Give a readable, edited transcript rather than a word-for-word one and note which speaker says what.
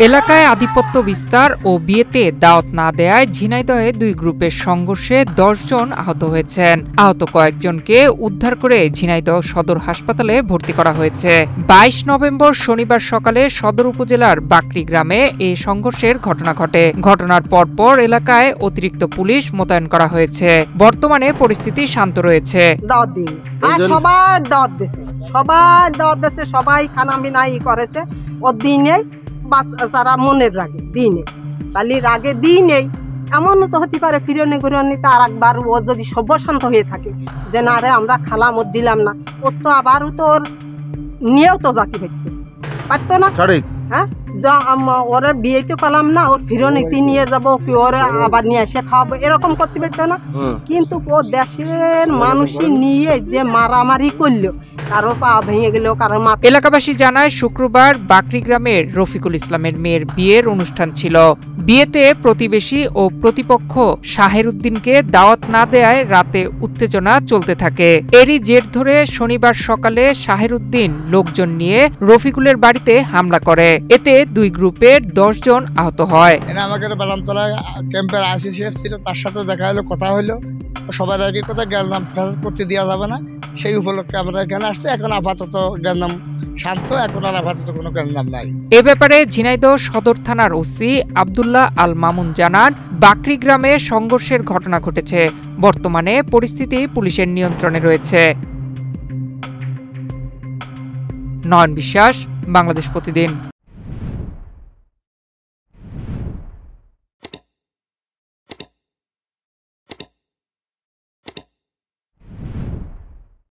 Speaker 1: এলাকায় আধিপত্য বিস্তার ও বিয়েতে দাওয়াত না দেয়ায় ঝিনাইদহে দুই গ্রুপের সংঘর্ষে ১০ জন আহত হয়েছেন। আহত কয়েকজনকে উদ্ধার করে ঝিনাইদহ সদর হাসপাতালে ভর্তি করা হয়েছে। ২২ নভেম্বর শনিবার সকালে সদর উপজেলার বাকরি গ্রামে এই সংঘর্ষের ঘটনা ঘটে। ঘটনার পরপর এলাকায় অতিরিক্ত পুলিশ মোতায়েন করা হয়েছে। বর্তমানে পরিস্থিতি শান্ত রয়েছে।
Speaker 2: সবাই খানাপিনা করেছে ও দিনে যারা মনের রাগে দিনে তাহলে রাগে দিনেই এমনও তো হতে পারে ফিরনে ঘুরনিতে আর একবার ও যদি সভ্য শান্ত হয়ে থাকে যে না রে আমরা খালাম ওর দিলাম না, ওর তো আবারও তো ওর নিয়েও তো জাতি পারতো না। হ্যাঁ, ওরে বিয়েতে করলাম না, ওর ফিরনিতে নিয়ে যাবো কি ওরে আবার নিয়ে এসে খাওয়াবো, এরকম করতে পারতো না। কিন্তু ও দেশের মানুষই নিয়ে যে মারামারি করলো, কারো পা ভেঙে গেল, কারো মাথা।
Speaker 1: এলাকাবাসী জানায় শুক্রবার বাকরি গ্রামের রফিকুল ইসলামের মেয়ের বিয়ের অনুষ্ঠান ছিল। বিয়েতে প্রতিবেশী ও প্রতিপক্ষ শাহের উদ্দিনকে দাওয়াত না দেয়ায় রাতে উত্তেজনা চলতে থাকে। এরই জের ধরে শনিবার সকালে শাহের উদ্দিন লোকজন নিয়ে রফিকুলের বাড়িতে হামলা করে। এতে দুই গ্রুপের ১০ জন আহত হয়।
Speaker 3: আমাকে বালামতলা ক্যাম্পের আইসি ছিল, তার সাথে দেখা হলো, কথা হলো, সবার আগে কথা গেলাম করতে দেওয়া যাবে না, সেই উপলক্ষে আমরা এখানে আসছি। এখন আপাতত গেলাম শান্ত, এখন আর আপাতত কোনো গেলাম নাই।
Speaker 1: এ ব্যাপারে ঝিনাইদহ সদর থানার ওসি আব্দুল্লাহ আল মামুন জানান, বাকরি গ্রামে সংঘর্ষের ঘটনা ঘটেছে। বর্তমানে পরিস্থিতি পুলিশের নিয়ন্ত্রণে রয়েছে। নয়ন বিশ্বাস, বাংলাদেশ প্রতিদিন।